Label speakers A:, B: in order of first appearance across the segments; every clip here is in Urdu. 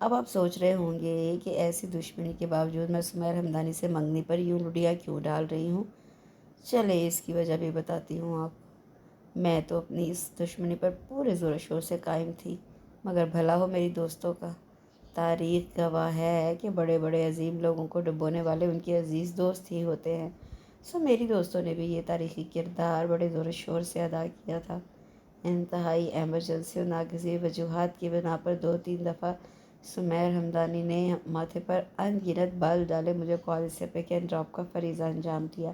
A: اب آپ سوچ رہے ہوں گے کہ ایسی دشمنی کے باوجود میں سمیر ہمدانی سے منگنی پر یوں لڈیاں کیوں ڈال رہی ہوں؟ چلے اس کی وجہ بھی بتاتی ہوں آپ۔ میں تو اپنی اس دشمنی پر پورے زور و شور سے قائم تھی، مگر بھلا ہو میری دوستوں کا۔ تاریخ گواہ ہے کہ بڑے بڑے عظیم لوگوں کو ڈبونے والے ان کے عزیز دوست ہی ہوتے ہیں۔ سو میری دوستوں نے بھی یہ تاریخی کردار بڑے زور و شور سے ادا کیا تھا۔ انتہائی ایمرجنسی اور ناگزیر وجوہات کی بنا پر 2-3 دفعہ سمیر ہمدانی نے ماتھے پر ان گنت بال ڈالے مجھے کالج سے پک اینڈ ڈراپ کا فریضہ انجام دیا۔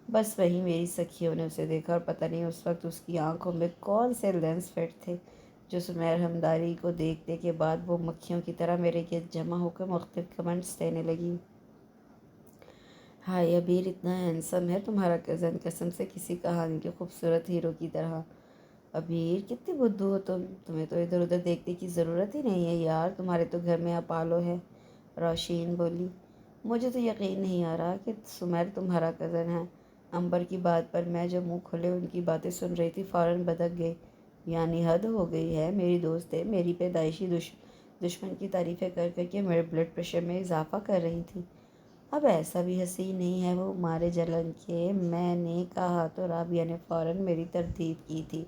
A: بس وہیں میری سکھیوں نے اسے دیکھا اور پتہ نہیں اس وقت اس کی آنکھوں میں کون سے لینس فٹ تھے جو سمیر ہمدانی کو دیکھنے کے بعد وہ مکھیوں کی طرح میرے گرد جمع ہو کر مختلف کمنٹس دینے لگی۔ ہائے ابیر اتنا ہینسم ہے تمہارا کزن، قسم سے کسی کہانی کے خوبصورت ہیرو کی طرح۔ ابیر کتنی بدھو ہو تمہیں تو ادھر ادھر دیکھنے کی ضرورت ہی نہیں ہے یار، تمہارے تو گھر میں اپالو ہے، روشین بولی۔ مجھے تو یقین نہیں آ رہا کہ سمیر تمہارا کزن ہے۔ امبر کی بات پر میں جو منہ کھلے ان کی باتیں سن رہی تھی فوراً بدک گئی۔ یعنی حد ہو گئی ہے، میری دوستیں میری پیدائشی دشمن کی تعریفیں کر کر کے میرے بلڈ پریشر میں اضافہ کر رہی تھی۔ اب ایسا بھی حسین نہیں ہے وہ مارے جلن کے، میں نے کہا تو رابعہ نے فوراً میری تردید کی تھی۔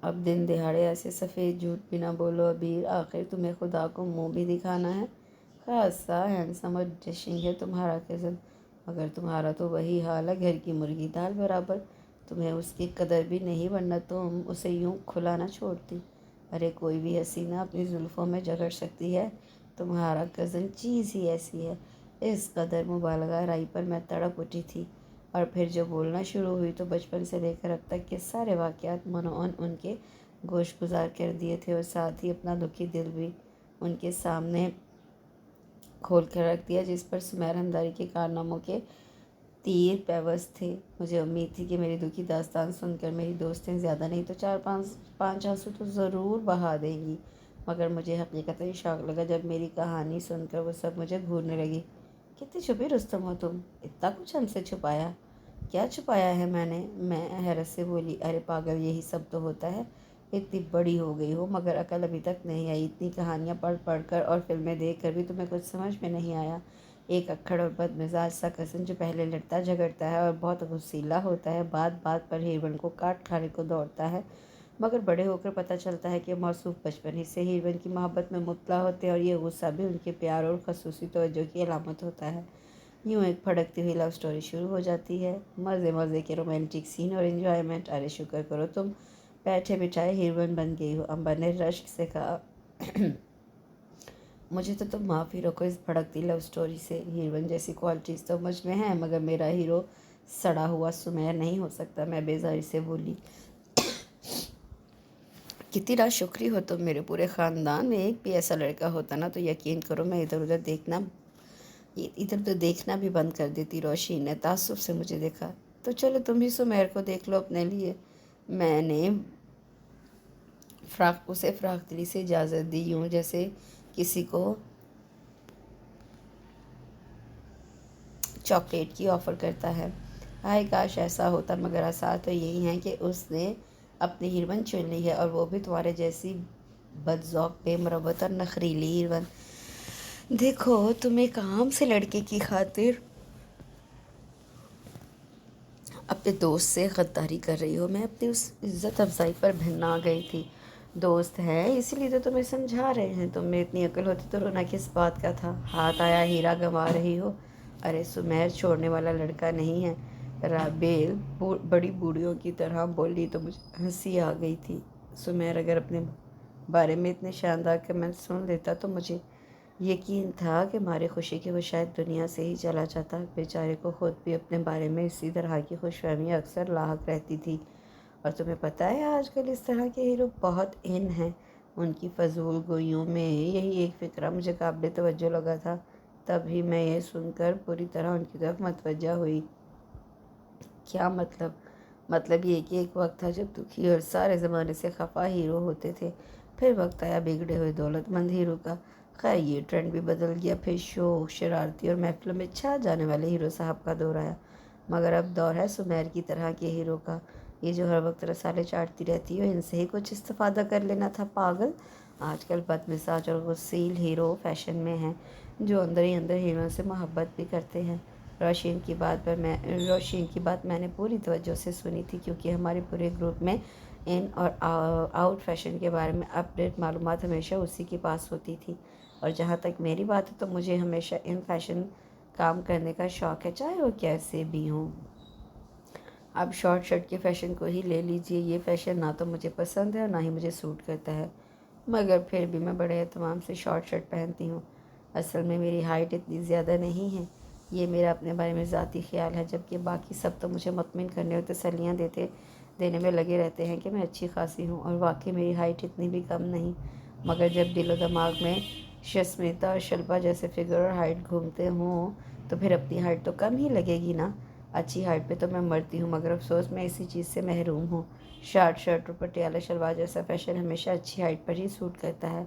A: اب دن دہاڑے ایسے سفید جھوٹ بھی نہ بولو ابیر، آخر تمہیں خدا کو منہ بھی دکھانا ہے۔ خاصا ہینسم اور ڈیشنگ ہے تمہارا کزن، مگر تمہارا تو وہی حال ہے گھر کی مرغی دال برابر، تمہیں اس کی قدر بھی نہیں ورنہ تم اسے یوں کھلا نہ چھوڑتی۔ ارے کوئی بھی حسینہ اپنی زلفوں میں جگڑ سکتی ہے، تمہارا کزن چیز ہی ایسی ہے۔ اس قدر مبالغہ رائی پر میں تڑپ اٹھی تھی، اور پھر جو بولنا شروع ہوئی تو بچپن سے لے کر اب تک کے سارے واقعات منوعاً ان کے گوش گزار کر دیے تھے، اور ساتھ ہی اپنا دکھی دل بھی ان کے سامنے کھول کر رکھ دیا جس پر سمیر ہمدانی کے کارناموں کے تیر پیوست تھے۔ مجھے امید تھی کہ میری دکھی داستان سن کر میری دوستیں زیادہ نہیں تو 4-5 آنسو تو ضرور بہا دیں گی، مگر مجھے حقیقتاً شوق لگا جب میری کہانی سن کر وہ سب مجھے گھورنے لگی۔ کتنی چھپی رستم ہو تم، اتنا کچھ ہم سے چھپایا؟ کیا چھپایا ہے میں نے؟ میں حیرت سے بولی۔ ارے پاگل یہی سب تو ہوتا ہے، اتنی بڑی ہو گئی ہو مگر عقل ابھی تک نہیں آئی، اتنی کہانیاں پڑھ پڑھ کر اور فلمیں دیکھ کر بھی تمہیں کچھ سمجھ میں نہیں آیا۔ ایک اکھڑ اور بد مزاج سا کزن جو پہلے لڑتا جھگڑتا ہے اور بہت غصیلا ہوتا ہے، بات بات پر ہیروین کو کاٹ کھانے کو دوڑتا ہے، مگر بڑے ہو کر پتہ چلتا ہے کہ موصوف بچپن ہی سے ہیروین کی محبت میں مبتلا ہوتے ہیں اور یہ غصہ بھی ان کے پیار اور خصوصی توجہ کی علامت ہوتا ہے۔ یوں ایک پھڑکتی ہوئی لو سٹوری شروع ہو جاتی ہے، مزے مزے کے رومانٹک سین اور انجوائمنٹ۔ ارے شکر کرو تم بیٹھے بٹھائے ہیروین بن گئی ہو، امبر نے رشک سے کہا۔ مجھے تو تم معافی رکھو اس بھڑکتی لو سٹوری سے، ہیروین جیسی کوالٹیز تو مجھ میں ہیں مگر میرا ہیرو سڑا ہوا سمیر نہیں ہو سکتا، میں بیزاری سے بولی۔ کتنی ناشکری ہو تم، میرے پورے خاندان میں ایک بھی ایسا لڑکا ہوتا نا تو یقین کرو میں ادھر ادھر دیکھنا بھی بند کر دیتی۔ روشین نے تعصب سے مجھے دیکھا۔ تو چلو تم بھی سمیر کو دیکھ لو اپنے لیے۔ میں نے اسے فراخ دلی سے اجازت دی، یوں جیسے کسی کو چاکلیٹ کی آفر کرتا ہے۔ ہائے کاش ایسا ہوتا، مگر آثار تو یہی ہیں کہ اس نے اپنی ہیروین چن لی ہے، اور وہ بھی تمہارے جیسی بدذوق، بے مروت اور نخریلی ہیروین۔ دیکھو تم ایک عام سے لڑکے کی خاطر اپنے دوست سے غداری کر رہی ہو، میں اپنی اس عزت افزائی پر بھننا گئی تھی۔ دوست ہیں اسی لیے تو تمہیں سمجھا رہے ہیں، تم میں اتنی عقل ہوتی تو رونا کس بات کا تھا؟ ہاتھ آیا ہیرا گنوا رہی ہو؟ ارے سمیر چھوڑنے والا لڑکا نہیں ہے، رابیل بڑی بوڑھیوں کی طرح بولی تو مجھے ہنسی آ گئی تھی۔ سمیر اگر اپنے بارے میں اتنے شاندار کمنٹ سن لیتا تو مجھے یقین تھا کہ مارے خوشی کے وہ شاید دنیا سے ہی چلا جاتا۔ بیچارے کو خود بھی اپنے بارے میں اسی طرح کی خوش فہمی اکثر لاحق رہتی تھی، اور تمہیں پتہ ہے آج کل اس طرح کے ہیرو بہت ان ہیں۔ ان کی فضول گوئیوں میں یہی ایک فقرہ مجھے قابل توجہ لگا تھا، تب ہی میں یہ سن کر پوری طرح ان کی طرف متوجہ ہوئی۔ کیا مطلب؟ مطلب یہ کہ ایک وقت تھا جب دکھی اور سارے زمانے سے خفا ہیرو ہوتے تھے، پھر وقت آیا بگڑے ہوئے دولت مند ہیرو کا۔ خیر یہ ٹرینڈ بھی بدل گیا، پھر شوخ، شرارتی اور محفلوں میں چھا جانے والے ہیرو صاحب کا دور آیا، مگر اب دور ہے سمیر کی طرح کے ہیرو کا۔ یہ جو ہر وقت رسالے چاٹتی رہتی ہے، ان سے ہی کچھ استفادہ کر لینا تھا پاگل۔ آج کل بد مزاج اور غسیل ہیرو فیشن میں ہیں، جو اندر ہی اندر ہیروئن سے محبت بھی کرتے ہیں۔ روشین کی بات میں نے پوری توجہ سے سنی تھی، کیونکہ ہمارے پورے گروپ میں ان اور آؤٹ فیشن کے بارے میں اپڈیٹ معلومات ہمیشہ اسی کے پاس ہوتی تھی۔ اور جہاں تک میری بات ہے تو مجھے ہمیشہ ان فیشن کام کرنے کا شوق ہے، چاہے وہ کیسے بھی ہوں۔ اب شارٹ شرٹ کے فیشن کو ہی لے لیجئے، یہ فیشن نہ تو مجھے پسند ہے اور نہ ہی مجھے سوٹ کرتا ہے، مگر پھر بھی میں بڑے اہتمام سے شارٹ شرٹ پہنتی ہوں۔ اصل میں میری ہائٹ اتنی زیادہ نہیں ہے، یہ میرا اپنے بارے میں ذاتی خیال ہے، جبکہ باقی سب تو مجھے مطمئن کرنے اور تسلیاں دینے میں لگے رہتے ہیں کہ میں اچھی خاصی ہوں، اور واقعی میری ہائٹ اتنی بھی کم نہیں۔ مگر جب دل و دماغ میں شسمیتا اور شلپا جیسے فگر اور ہائٹ گھومتے ہوں تو پھر اپنی ہائٹ تو کم ہی لگے گی نا۔ اچھی ہائٹ پہ تو میں مرتی ہوں، مگر افسوس میں اسی چیز سے محروم ہوں۔ شارٹ شرٹ اور پٹیالہ شلوار جیسا فیشن ہمیشہ اچھی ہائٹ پر ہی سوٹ کرتا ہے،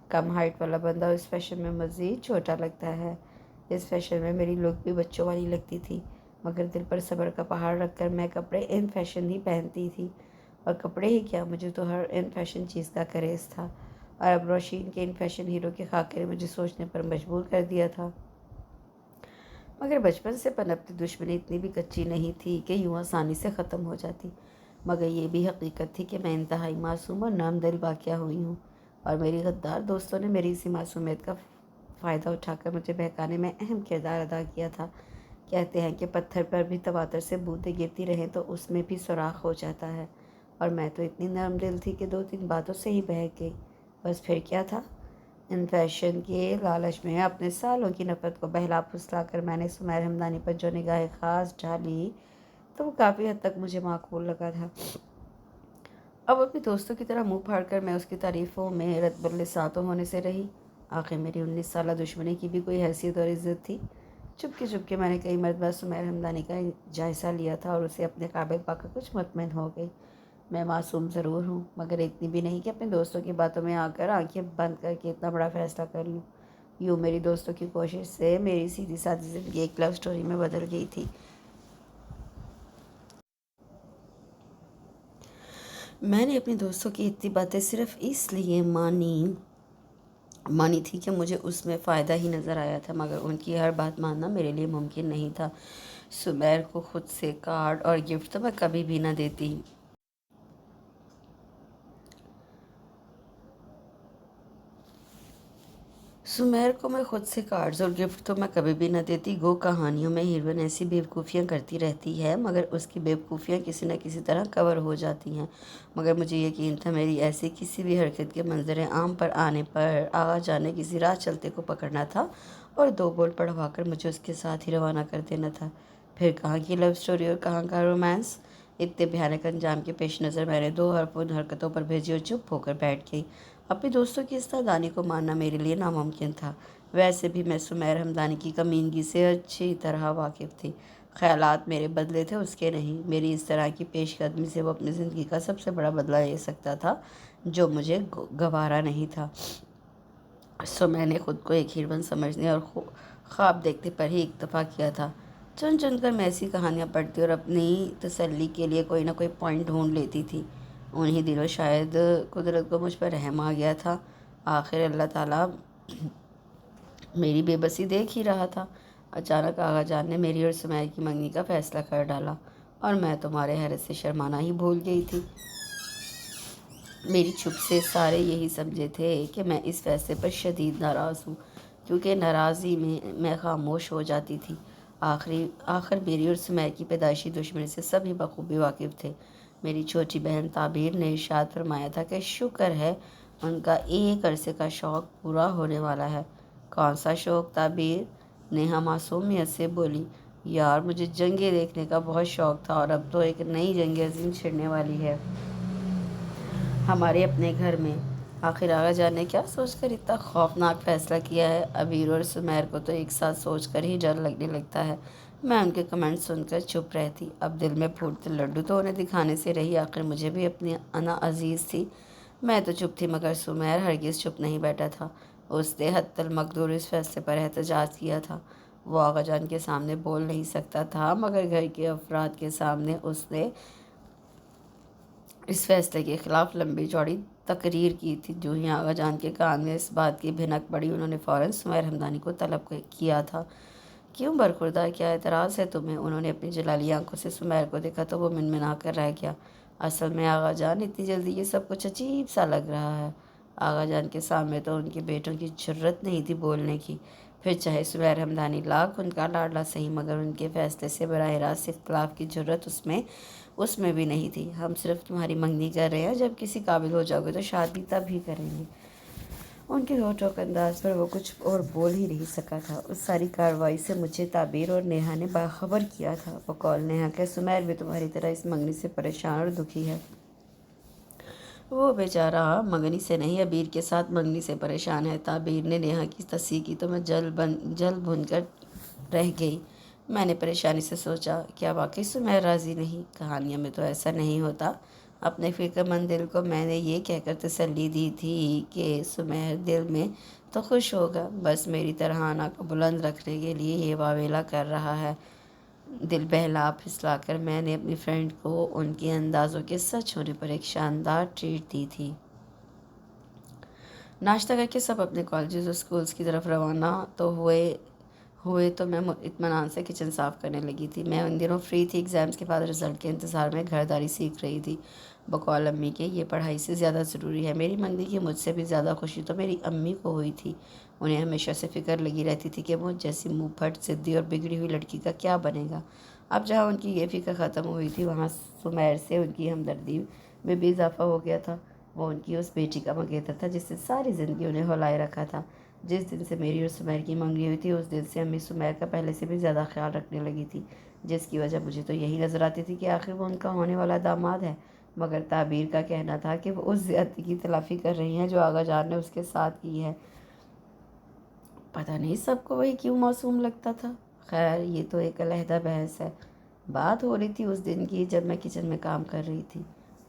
A: کم ہائٹ والا بندہ اس فیشن میں مزید چھوٹا لگتا ہے۔ اس فیشن میں میری لک بھی بچوں والی لگتی تھی، مگر دل پر صبر کا پہاڑ رکھ کر میں کپڑے ان فیشن ہی پہنتی تھی، اور کپڑے ہی کیا، مجھے تو ہر ان فیشن چیز کا کریز تھا۔ اور اب روشین کے ان فیشن ہیرو کے خاکے نے مجھے سوچنے پر مجبور کر دیا تھا۔ مگر بچپن سے پنپتی دشمنی اتنی بھی کچی نہیں تھی کہ یوں آسانی سے ختم ہو جاتی، مگر یہ بھی حقیقت تھی کہ میں انتہائی معصوم اور نام دل واقعہ ہوئی ہوں، اور میری غدار دوستوں نے میری اسی معصومیت کا فائدہ اٹھا کر مجھے بہکانے میں اہم کردار ادا کیا تھا۔ کہتے ہیں کہ پتھر پر بھی تواتر سے بوندیں گرتی رہیں تو اس میں بھی سوراخ ہو جاتا ہے، اور میں تو اتنی نرم دل تھی کہ 2-3 باتوں سے ہی بہک گئی۔ بس پھر کیا تھا، ان فیشن کے لالچ میں اپنے سالوں کی نفرت کو بہلا پھسلا کر میں نے سمیر ہمدانی پر جو نگاہ خاص ڈالی تو وہ کافی حد تک مجھے معقول لگا تھا۔ اب اپنے دوستوں کی طرح منہ پھاڑ کر میں اس کی تعریفوں میں رطب اللسان تو ہونے سے رہی، آخر میری 19 سالہ دشمنی کی بھی کوئی حیثیت اور عزت تھی۔ چپکے میں نے کئی مرتبہ سمیر ہمدانی کا جائزہ لیا تھا اور اسے اپنے قابل پا کر کچھ مطمئن ہو گئی۔ میں معصوم ضرور ہوں، مگر اتنی بھی نہیں کہ اپنے دوستوں کی باتوں میں آ کر آنکھیں بند کر کے اتنا بڑا فیصلہ کر لوں۔ یوں میری دوستوں کی کوشش سے میری سیدھی سادی زندگی ایک لو سٹوری میں بدل گئی تھی۔ میں نے اپنے دوستوں کی اتنی باتیں صرف اس لیے مانی تھی کہ مجھے اس میں فائدہ ہی نظر آیا تھا، مگر ان کی ہر بات ماننا میرے لیے ممکن نہیں تھا۔ سمیر کو خود سے کارڈ اور گفٹ تو میں کبھی بھی نہ دیتی۔ سمیر کو میں خود سے کارڈز اور گفٹ تو میں کبھی بھی نہ دیتی، گو کہانیوں میں ہیروئن ایسی بیوقوفیاں کرتی رہتی ہے، مگر اس کی بیوقوفیاں کسی نہ کسی طرح کور ہو جاتی ہیں۔ مگر مجھے یقین تھا میری ایسی کسی بھی حرکت کے منظر عام پر آنے پر آغا جان نے کسی راہ چلتے کو پکڑنا تھا اور 2 بول پڑھوا کر مجھے اس کے ساتھ ہی روانہ کر دینا تھا۔ پھر کہاں کی لو سٹوری اور کہاں کا رومانس! اتنے بھیانک انجام کے پیش نظر میں نے 2 حرف ان حرکتوں پر بھیجی اور چپ ہو کر بیٹھ گئی۔ اپنے دوستوں کی اس نادانی کو ماننا میرے لیے ناممکن تھا۔ ویسے بھی میں سمیر ہمدانی کی کمینگی سے اچھی طرح واقف تھی۔ خیالات میرے بدلے تھے، اس کے نہیں۔ میری اس طرح کی پیش قدمی سے وہ اپنی زندگی کا سب سے بڑا بدلہ لے سکتا تھا، جو مجھے گوارا نہیں تھا۔ سو میں نے خود کو ایک ہیروئن سمجھنے اور خواب دیکھنے پر ہی اکتفا کیا تھا۔ چن کر میں ایسی کہانیاں پڑھتی اور اپنی تسلی کے لیے کوئی نہ کوئی پوائنٹ ڈھونڈ لیتی تھی۔ انہی دنوں شاید قدرت کو مجھ پر رحم آ گیا تھا۔ آخر اللہ تعالیٰ میری بے بسی دیکھ ہی رہا تھا۔ اچانک آغا جان نے میری اور سمیر کی منگنی کا فیصلہ کر ڈالا، اور میں تمہارے حیرت سے شرمانا ہی بھول گئی تھی۔ میری چھپ سے سارے یہی سمجھے تھے کہ میں اس فیصلے پر شدید ناراض ہوں، کیونکہ ناراضی میں خاموش ہو جاتی تھی۔ آخر میری اور سمیر کی پیدائشی دشمنی سے سبھی بخوبی واقف تھے۔ میری چھوٹی بہن تعبیر نے ارشاد فرمایا تھا کہ شکر ہے ان کا ایک عرصے کا شوق پورا ہونے والا ہے۔ کون سا شوق تعبیر؟ نیہا معصومیت سے بولی۔ یار مجھے جنگیں دیکھنے کا بہت شوق تھا، اور اب تو ایک نئی جنگ عظیم چھڑنے والی ہے ہمارے اپنے گھر میں۔ آخر آغا جان نے کیا سوچ کر اتنا خوفناک فیصلہ کیا ہے؟ ابیر اور سمیر کو تو ایک ساتھ سوچ کر ہی ڈر لگنے لگتا ہے۔ میں ان کے کمنٹ سن کر چپ رہتی۔ اب دل میں پھوٹتے لڈو تو انہیں دکھانے سے رہی، آخر مجھے بھی اپنی انا عزیز تھی۔ میں تو چپ تھی، مگر سمیر ہرگز چپ نہیں بیٹھا تھا۔ اس نے حتی المقدور اس فیصلے پر احتجاج کیا تھا۔ وہ آغا جان کے سامنے بول نہیں سکتا تھا، مگر گھر کے افراد کے سامنے اس نے اس فیصلے کے خلاف لمبی چوڑی تقریر کی تھی۔ جو ہی آغا جان کے کان میں اس بات کی بھنک پڑی، انہوں نے فوراً سمیر ہمدانی کو طلب کیا تھا۔ کیوں برخوردار، کیا اعتراض ہے تمہیں؟ انہوں نے اپنی جلالی آنکھوں سے سمیر کو دیکھا تو وہ منمنا کر رہ گیا۔ اصل میں آغا جان، اتنی جلدی یہ سب کچھ عجیب سا لگ رہا ہے۔ آغا جان کے سامنے تو ان کے بیٹوں کی جرأت نہیں تھی بولنے کی، پھر چاہے سمیر ہمدانی لاکھ ان کا لاڈلا صحیح، مگر ان کے فیصلے سے براہ راست اختلاف کی جرأت اس میں بھی نہیں تھی۔ ہم صرف تمہاری منگنی کر رہے ہیں، جب کسی قابل ہو جاؤ گے تو شادی تب ہی کریں گے۔ ان کے روک انداز پر وہ کچھ اور بول ہی نہیں سکا تھا۔ اس ساری کارروائی سے مجھے تعبیر اور نیہا نے باخبر کیا تھا۔ بقول نیہا کہ سمیر بھی تمہاری طرح اس منگنی سے پریشان اور دکھی ہے۔ وہ بیچارہ منگنی سے نہیں، عبیر کے ساتھ منگنی سے پریشان ہے۔ تعبیر نے نیہا کی تصحیح کی تو میں جل بھن کر رہ گئی۔ میں نے پریشانی سے سوچا، کیا واقعی سمیر راضی نہیں؟ کہانیوں میں تو ایسا نہیں ہوتا۔ اپنے فکر مند دل کو میں نے یہ کہہ کر تسلی دی تھی کہ سمیر دل میں تو خوش ہوگا، بس میری ترہانہ کو بلند رکھنے کے لیے یہ واویلا کر رہا ہے۔ دل بہلا پھسلا کر میں نے اپنی فرینڈ کو ان کے اندازوں کے سچ ہونے پر ایک شاندار ٹریٹ دی تھی۔ ناشتہ کر کے سب اپنے کالجز اور سکولز کی طرف روانہ تو ہوئے تو میں اطمینان سے کچن صاف کرنے لگی تھی۔ میں ان دنوں فری تھی، ایگزامز کے بعد رزلٹ کے انتظار میں گھرداری سیکھ رہی تھی۔ بقول امی کہ یہ پڑھائی سے زیادہ ضروری ہے۔ میری منگنی کی مجھ سے بھی زیادہ خوشی تو میری امی کو ہوئی تھی۔ انہیں ہمیشہ سے فکر لگی رہتی تھی کہ مجھ جیسی منہ پھٹ، ضدی اور بگڑی ہوئی لڑکی کا کیا بنے گا۔ اب جہاں ان کی یہ فکر ختم ہوئی تھی، وہاں سمیر سے ان کی ہمدردی میں بھی اضافہ ہو گیا تھا۔ وہ ان کی اس بیٹی کا منگیتر تھا جس سے ساری زندگی انہیں ہلائے رکھا تھا۔ جس دن سے میری اور سمیر کی منگنی ہوئی تھی، اس دن سے امی سمیر کا پہلے سے بھی زیادہ خیال رکھنے لگی تھی، جس کی وجہ مجھے تو یہی نظر آتی تھی کہ آخر وہ ان کا ہونے والا داماد ہے، مگر تعبیر کا کہنا تھا کہ وہ اس زیادتی کی تلافی کر رہی ہیں جو آغا جان نے اس کے ساتھ کی ہے۔ پتہ نہیں سب کو وہی کیوں معصوم لگتا تھا۔ خیر، یہ تو ایک علیحدہ بحث ہے۔ بات ہو رہی تھی اس دن کی جب میں کچن میں کام کر رہی تھی۔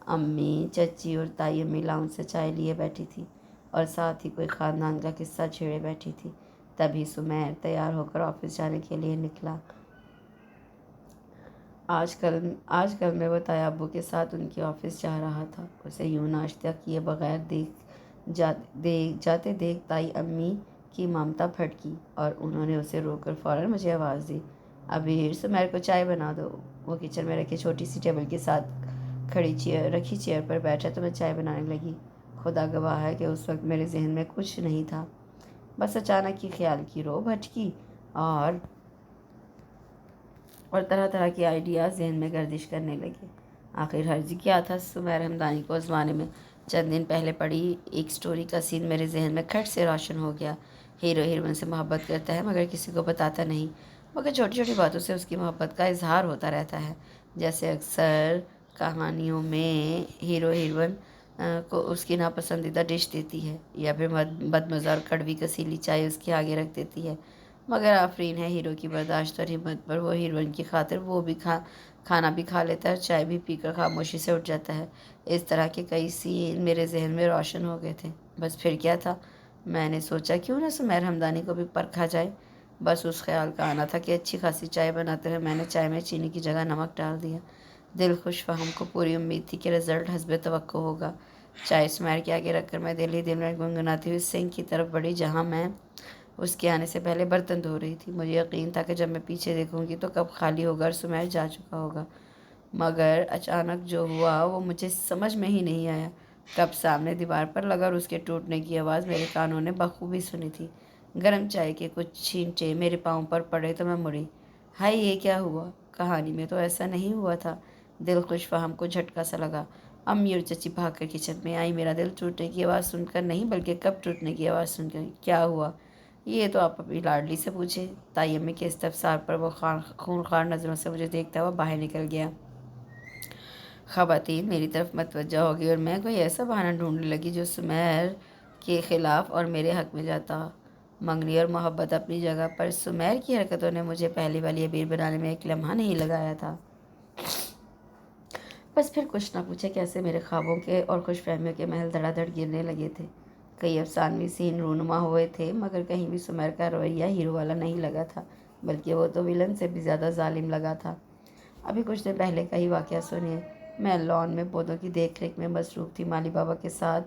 A: امی، چچی اور تائی امی لاؤنج سے چائے لیے بیٹھی تھی اور ساتھ ہی کوئی خاندان کا قصہ چھیڑے بیٹھی تھی۔ تبھی سمیر تیار ہو کر آفس جانے کے لیے نکلا۔ آج کل میں وہ تایا ابو کے ساتھ ان کے آفس جا رہا تھا۔ اسے یوں ناشتہ کیے بغیر جاتے دیکھ تائی امی کی ممتا پھٹکی اور انہوں نے اسے روک کر فوراً مجھے آواز دی، ابھی سمیر کو چائے بنا دو۔ وہ کچن میں رکھے چھوٹی سی ٹیبل کے ساتھ رکھی چیئر پر بیٹھا تو میں چائے بنانے لگی۔ خدا گواہ ہے کہ اس وقت میرے ذہن میں کچھ نہیں تھا، بس اچانک کی خیال کی رو بھٹکی اور طرح طرح کے آئیڈیاز ذہن میں گردش کرنے لگے۔ آخر حرج کیا تھا سمیر ہمدانی کو آزمانے میں؟ چند دن پہلے پڑھی ایک سٹوری کا سین میرے ذہن میں کھٹ سے روشن ہو گیا۔ ہیرو ہیروئن سے محبت کرتا ہے مگر کسی کو بتاتا نہیں، مگر چھوٹی چھوٹی باتوں سے اس کی محبت کا اظہار ہوتا رہتا ہے۔ جیسے اکثر کہانیوں میں ہیرو ہیروئن کو اس کی ناپسندیدہ ڈش دیتی ہے یا پھر بدمزہ اور کڑوی کسیلی چائے اس کے آگے رکھ دیتی ہے، مگر آفرین ہے ہیرو کی برداشت اور ہمت پر، وہ ہیروئن کی خاطر وہ بھی کھانا بھی کھا لیتا ہے اور چائے بھی پی کر خاموشی سے اٹھ جاتا ہے۔ اس طرح کے کئی سین میرے ذہن میں روشن ہو گئے تھے۔ بس پھر کیا تھا، میں نے سوچا کیوں نہ سمیر ہمدانی کو بھی پرکھا جائے۔ بس اس خیال کا آنا تھا کہ اچھی خاصی چائے بناتے ہوئے میں نے چائے میں چینی کی جگہ نمک ڈال دیا۔ دل خوش فہم کو پوری امید تھی کہ رزلٹ حسب توقع ہوگا۔ چائے سمیر کے آگے رکھ کر میں دل ہی دل میں گنگناتی ہوئی سنک کی طرف بڑھی جہاں میں اس کے آنے سے پہلے برتن دھو رہی تھی۔ مجھے یقین تھا کہ جب میں پیچھے دیکھوں گی تو کب خالی ہوگا اور سمیر جا چکا ہوگا، مگر اچانک جو ہوا وہ مجھے سمجھ میں ہی نہیں آیا۔ کپ سامنے دیوار پر لگا اور اس کے ٹوٹنے کی آواز میرے کانوں نے بخوبی سنی تھی۔ گرم چائے کے کچھ چھینٹے میرے پاؤں پر پڑے تو میں مڑی۔ ہائے، یہ کیا ہوا؟ کہانی میں تو ایسا نہیں ہوا تھا۔ دل خوش فہم کو جھٹکا سا لگا۔ امی اور چچی بھاگ کر کچن میں آئی، میرا دل ٹوٹنے کی آواز سن کر نہیں بلکہ کپ ٹوٹنے کی آواز سن کر۔ کیا ہوا؟ یہ تو آپ اپنی لاڈلی سے پوچھیں۔ تائی امی کے استفسار پر وہ خونخوار نظروں سے مجھے دیکھتا ہوا باہر نکل گیا۔ خواتین میری طرف متوجہ ہو گئی اور میں کوئی ایسا بہانہ ڈھونڈنے لگی جو سمیر کے خلاف اور میرے حق میں جاتا۔ منگنی اور محبت اپنی جگہ پر، سمیر کی حرکتوں نے مجھے پہلی والی عبیر بنانے میں ایک لمحہ نہیں لگایا تھا۔ بس پھر کچھ نہ پوچھے کیسے میرے خوابوں کے اور خوش فہمیوں کے محل دھڑا دھڑ گرنے لگے تھے۔ کئی افسانوی سین رونما ہوئے تھے مگر کہیں بھی سمیر کا رویہ ہیرو والا نہیں لگا تھا، بلکہ وہ تو ویلن سے بھی زیادہ ظالم لگا تھا۔ ابھی کچھ دن پہلے کا ہی واقعہ سنیے۔ میں لان میں پودوں کی دیکھ ریکھ میں مصروف تھی، مالی بابا کے ساتھ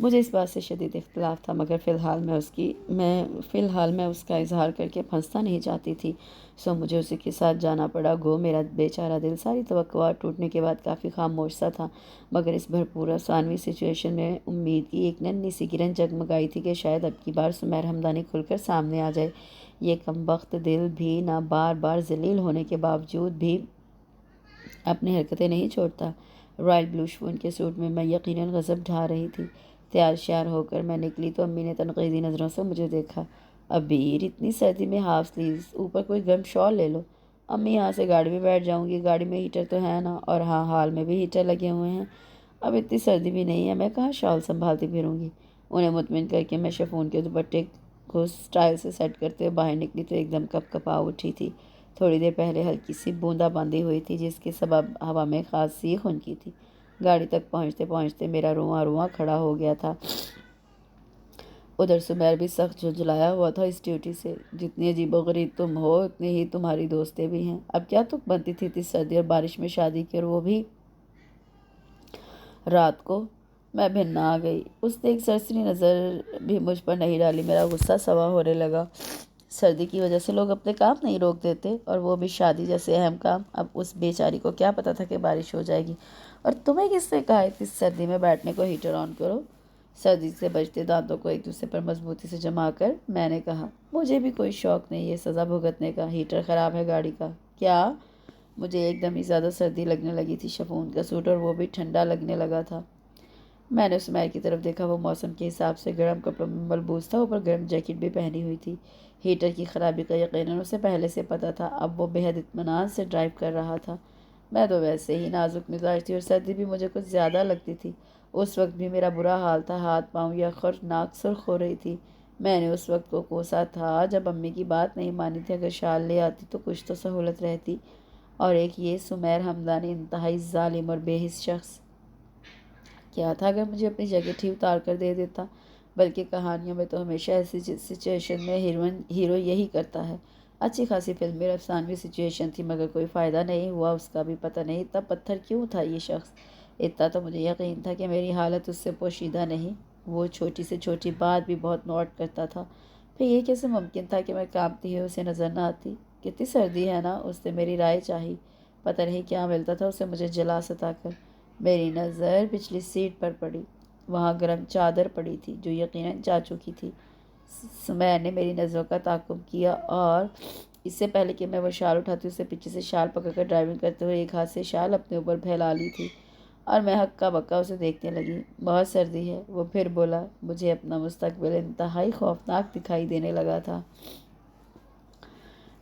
A: مجھے اس بات سے شدید اختلاف تھا، مگر فی الحال میں اس کا اظہار کر کے پھنسنا نہیں چاہتی تھی، سو مجھے اسی کے ساتھ جانا پڑا۔ گو میرا بیچارہ دل ساری توقعات ٹوٹنے کے بعد کافی خاموش سا تھا، مگر اس بھرپور ثانوی سچویشن میں امید کی ایک ننھی سی کرن جگمگائی تھی کہ شاید اب کی بار سمیر ہمدانی کھل کر سامنے آ جائے۔ یہ کمبخت دل بھی نہ بار بار ذلیل ہونے کے باوجود بھی اپنی حرکتیں نہیں چھوڑتا۔ رائل بلو شفون کے سوٹ میں میں یقیناً غضب ڈھا رہی تھی۔ تیار شیار ہو کر میں نکلی تو امی نے تنقیدی نظروں سے مجھے دیکھا۔ ابیر، اتنی سردی میں ہاف سلیوز، اوپر کوئی گرم شال لے لو۔ امی، یہاں سے گاڑی میں بیٹھ جاؤں گی، گاڑی میں ہیٹر تو ہے نا، اور ہاں ہال میں بھی ہیٹر لگے ہوئے ہیں، اب اتنی سردی بھی نہیں ہے، میں کہاں شال سنبھالتی پھروں گی۔ انہیں مطمئن کر کے میں شفون کے دوپٹے کو سٹائل سے سیٹ کرتے ہوئے باہر نکلی تو ایک دم کپ کپا اٹھی تھی۔ تھوڑی دیر پہلے ہلکی سی بوندا باندی ہوئی تھی جس کے سبب ہوا میں خاصی خنکی تھی۔ گاڑی تک پہنچتے پہنچتے میرا رواں رواں کھڑا ہو گیا تھا۔ ادھر سمیر بھی سخت جھنجھلایا ہوا تھا اس ڈیوٹی سے۔ جتنی عجیب و غریب تم ہو اتنی ہی تمہاری دوستیں بھی ہیں۔ اب کیا تک بنتی تھی اتنی سردی اور بارش میں شادی کی، اور وہ بھی رات کو۔ میں بھن آ گئی۔ اس نے ایک سرسری نظر بھی مجھ پر نہیں ڈالی۔ میرا غصہ سوا ہونے لگا۔ سردی کی وجہ سے لوگ اپنے کام نہیں روک دیتے، اور وہ بھی شادی جیسے اہم کام۔ اب اس بیچاری کو کیا پتا تھا کہ بارش ہو جائے گی، اور تمہیں کس نے کہا اتنی سردی میں بیٹھنے کو ہیٹر آن کرو؟ سردی سے بچتے دانتوں کو ایک دوسرے پر مضبوطی سے جما کر میں نے کہا، مجھے بھی کوئی شوق نہیں ہے سزا بھگتنے کا، ہیٹر خراب ہے گاڑی کا۔ کیا؟ مجھے ایک دم ہی زیادہ سردی لگنے لگی تھی۔ شفون کا سوٹ اور وہ بھی ٹھنڈا لگنے لگا تھا۔ میں نے سمیر کی طرف دیکھا۔ وہ موسم کے حساب سے گرم کپڑوں میں ملبوس تھا، اوپر گرم جیکٹ بھی پہنی ہوئی تھی۔ ہیٹر کی خرابی کا یقیناً اسے پہلے سے پتہ تھا۔ اب وہ بے حد اطمینان سے ڈرائیو کر رہا تھا۔ میں تو ویسے ہی نازک مزاج تھی اور سردی بھی مجھے کچھ زیادہ لگتی تھی۔ اس وقت بھی میرا برا حال تھا، ہاتھ پاؤں یا خر ناک سرخ ہو رہی تھی۔ میں نے اس وقت کو کوسا تھا جب امی کی بات نہیں مانی تھی۔ اگر شال لے آتی تو کچھ تو سہولت رہتی۔ اور ایک یہ سمیر ہمدانی، انتہائی ظالم اور بے حس شخص، کیا تھا اگر مجھے اپنی جیکٹ ہی اتار کر دے دیتا؟ بلکہ کہانیوں میں تو ہمیشہ ایسی سچویشن میں ہیرو یہی کرتا ہے۔ اچھی خاصی فلم میں افسانوی سچویشن تھی، مگر کوئی فائدہ نہیں ہوا، اس کا بھی پتہ نہیں اتنا پتھر کیوں تھا یہ شخص۔ اتنا تو مجھے یقین تھا کہ میری حالت اس سے پوشیدہ نہیں۔ وہ چھوٹی سے چھوٹی بات بھی بہت نوٹ کرتا تھا۔ پھر یہ کیسے ممکن تھا کہ میں کانپتی ہوئی اسے نظر نہ آتی؟ کتنی سردی ہے نا، اس نے میری رائے چاہی۔ پتہ نہیں کیا ملتا تھا اسے مجھے جلا ستا کر۔ میری نظر پچھلی سیٹ پر پڑی۔ وہاں گرم چادر پڑی تھی جو یقیناً جا چکی تھی۔ سمیر نے میری نظروں کا تعاقب کیا، اور اس سے پہلے کہ میں وہ شال اٹھاتی اسے پیچھے سے شال پکڑ کر ڈرائیونگ کرتے ہوئے ایک ہاتھ سے شال اپنے اوپر پھیلا لی تھی، اور میں ہکا بکا اسے دیکھنے لگی۔ بہت سردی ہے، وہ پھر بولا۔ مجھے اپنا مستقبل انتہائی خوفناک دکھائی دینے لگا تھا۔